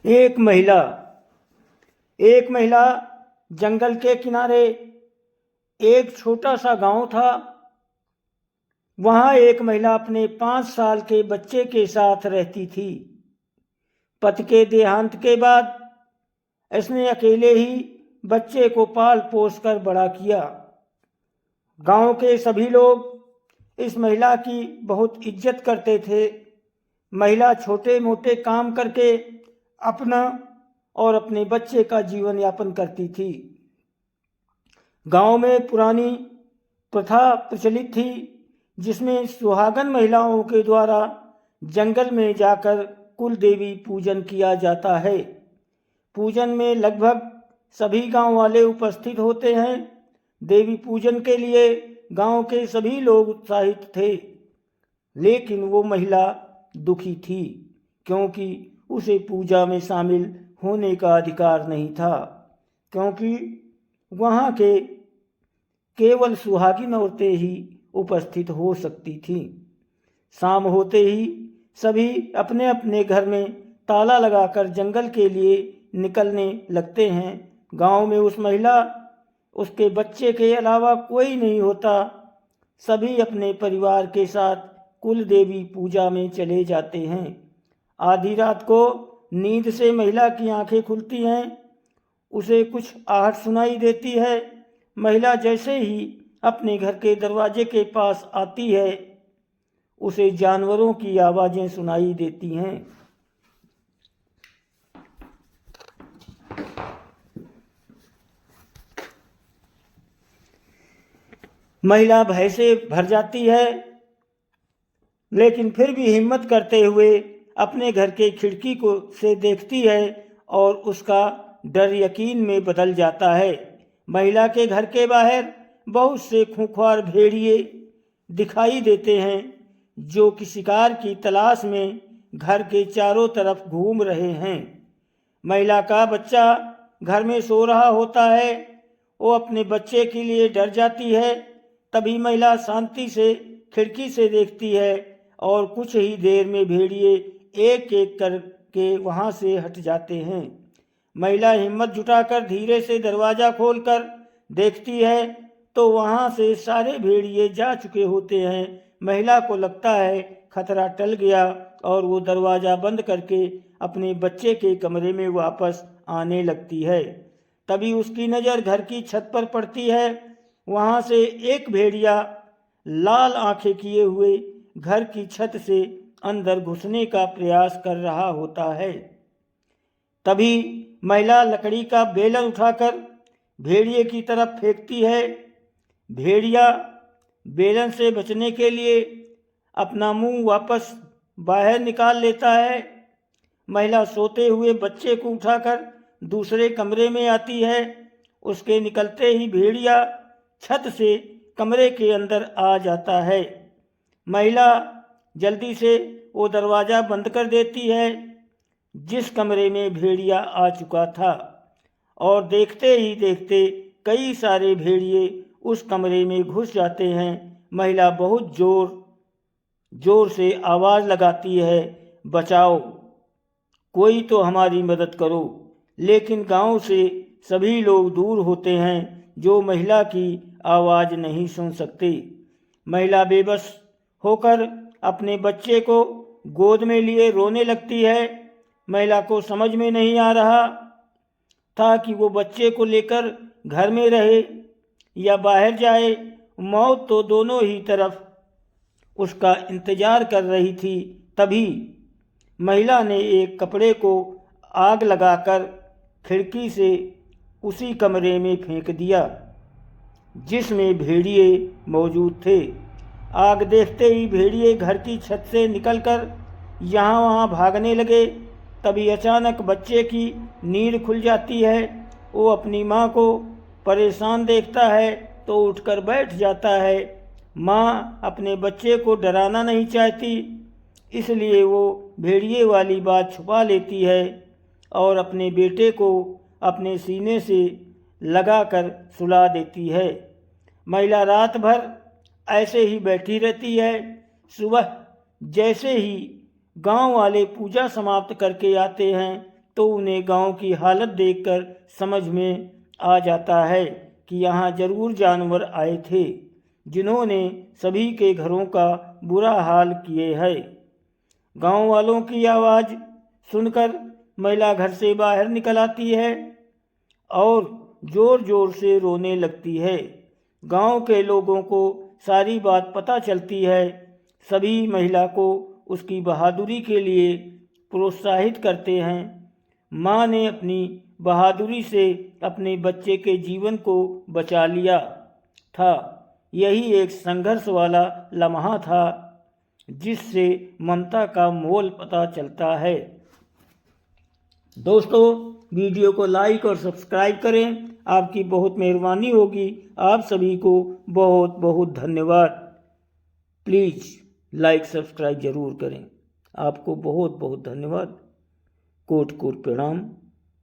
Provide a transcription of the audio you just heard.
एक महिला एक महिला जंगल के किनारे एक छोटा सा गांव था। वहां एक महिला अपने 5 साल के बच्चे के साथ रहती थी। पति के देहांत के बाद इसने अकेले ही बच्चे को पाल पोस कर बड़ा किया। गांव के सभी लोग इस महिला की बहुत इज्जत करते थे। महिला छोटे मोटे काम करके अपना और अपने बच्चे का जीवन यापन करती थी। गांव में पुरानी प्रथा प्रचलित थी जिसमें सुहागन महिलाओं के द्वारा जंगल में जाकर कुल देवी पूजन किया जाता है। पूजन में लगभग सभी गांव वाले उपस्थित होते हैं। देवी पूजन के लिए गांव के सभी लोग उत्साहित थे, लेकिन वो महिला दुखी थी क्योंकि उसे पूजा में शामिल होने का अधिकार नहीं था, क्योंकि वहाँ के केवल सुहागिन औरतें ही उपस्थित हो सकती थीं। शाम होते ही सभी अपने अपने घर में ताला लगाकर जंगल के लिए निकलने लगते हैं। गांव में उस महिला, उसके बच्चे के अलावा कोई नहीं होता। सभी अपने परिवार के साथ कुल देवी पूजा में चले जाते हैं। आधी रात को नींद से महिला की आंखें खुलती हैं। उसे कुछ आहट सुनाई देती है। महिला जैसे ही अपने घर के दरवाजे के पास आती है, उसे जानवरों की आवाज़ें सुनाई देती हैं। महिला भय से भर जाती है, लेकिन फिर भी हिम्मत करते हुए अपने घर के खिड़की को से देखती है और उसका डर यकीन में बदल जाता है। महिला के घर के बाहर बहुत से खूंखार भेड़िए दिखाई देते हैं जो कि शिकार की तलाश में घर के चारों तरफ घूम रहे हैं। महिला का बच्चा घर में सो रहा होता है। वो अपने बच्चे के लिए डर जाती है। तभी महिला शांति से खिड़की से देखती है और कुछ ही देर में भेड़िए एक एक करके वहाँ से हट जाते हैं। महिला हिम्मत जुटाकर धीरे से दरवाज़ा खोलकर देखती है तो वहाँ से सारे भेड़िए जा चुके होते हैं। महिला को लगता है खतरा टल गया और वो दरवाज़ा बंद करके अपने बच्चे के कमरे में वापस आने लगती है। तभी उसकी नज़र घर की छत पर पड़ती है। वहाँ से एक भेड़िया लाल आंखें किए हुए घर की छत से अंदर घुसने का प्रयास कर रहा होता है। तभी महिला लकड़ी का बेलन उठाकर भेड़िए की तरफ फेंकती है। भेड़िया बेलन से बचने के लिए अपना मुंह वापस बाहर निकाल लेता है। महिला सोते हुए बच्चे को उठाकर दूसरे कमरे में आती है। उसके निकलते ही भेड़िया छत से कमरे के अंदर आ जाता है। महिला जल्दी से वो दरवाज़ा बंद कर देती है जिस कमरे में भेड़िया आ चुका था, और देखते ही देखते कई सारे भेड़िए उस कमरे में घुस जाते हैं। महिला बहुत जोर से आवाज़ लगाती है, बचाओ, कोई तो हमारी मदद करो। लेकिन गांव से सभी लोग दूर होते हैं जो महिला की आवाज़ नहीं सुन सकते। महिला बेबस होकर अपने बच्चे को गोद में लिए रोने लगती है। महिला को समझ में नहीं आ रहा था कि वो बच्चे को लेकर घर में रहे या बाहर जाए। मौत तो दोनों ही तरफ उसका इंतजार कर रही थी। तभी महिला ने एक कपड़े को आग लगाकर खिड़की से उसी कमरे में फेंक दिया जिसमें भेड़िए मौजूद थे। आग देखते ही भेड़िए घर की छत से निकलकर यहाँ वहाँ भागने लगे। तभी अचानक बच्चे की नींद खुल जाती है। वो अपनी माँ को परेशान देखता है तो उठकर बैठ जाता है। माँ अपने बच्चे को डराना नहीं चाहती, इसलिए वो भेड़िए वाली बात छुपा लेती है और अपने बेटे को अपने सीने से लगाकर सुला देती है। महिला रात भर ऐसे ही बैठी रहती है। सुबह जैसे ही गांव वाले पूजा समाप्त करके आते हैं, तो उन्हें गांव की हालत देखकर समझ में आ जाता है कि यहाँ जरूर जानवर आए थे जिन्होंने सभी के घरों का बुरा हाल किए है। गांव वालों की आवाज़ सुनकर महिला घर से बाहर निकल आती है और ज़ोर ज़ोर से रोने लगती है। गांव के लोगों को सारी बात पता चलती है। सभी महिला को उसकी बहादुरी के लिए प्रोत्साहित करते हैं। माँ ने अपनी बहादुरी से अपने बच्चे के जीवन को बचा लिया था। यही एक संघर्ष वाला लम्हा था जिससे ममता का मोल पता चलता है। दोस्तों, वीडियो को लाइक और सब्सक्राइब करें, आपकी बहुत मेहरबानी होगी। आप सभी को बहुत बहुत धन्यवाद। प्लीज़ लाइक सब्सक्राइब ज़रूर करें। आपको बहुत बहुत धन्यवाद। कोटि कोटि प्रणाम।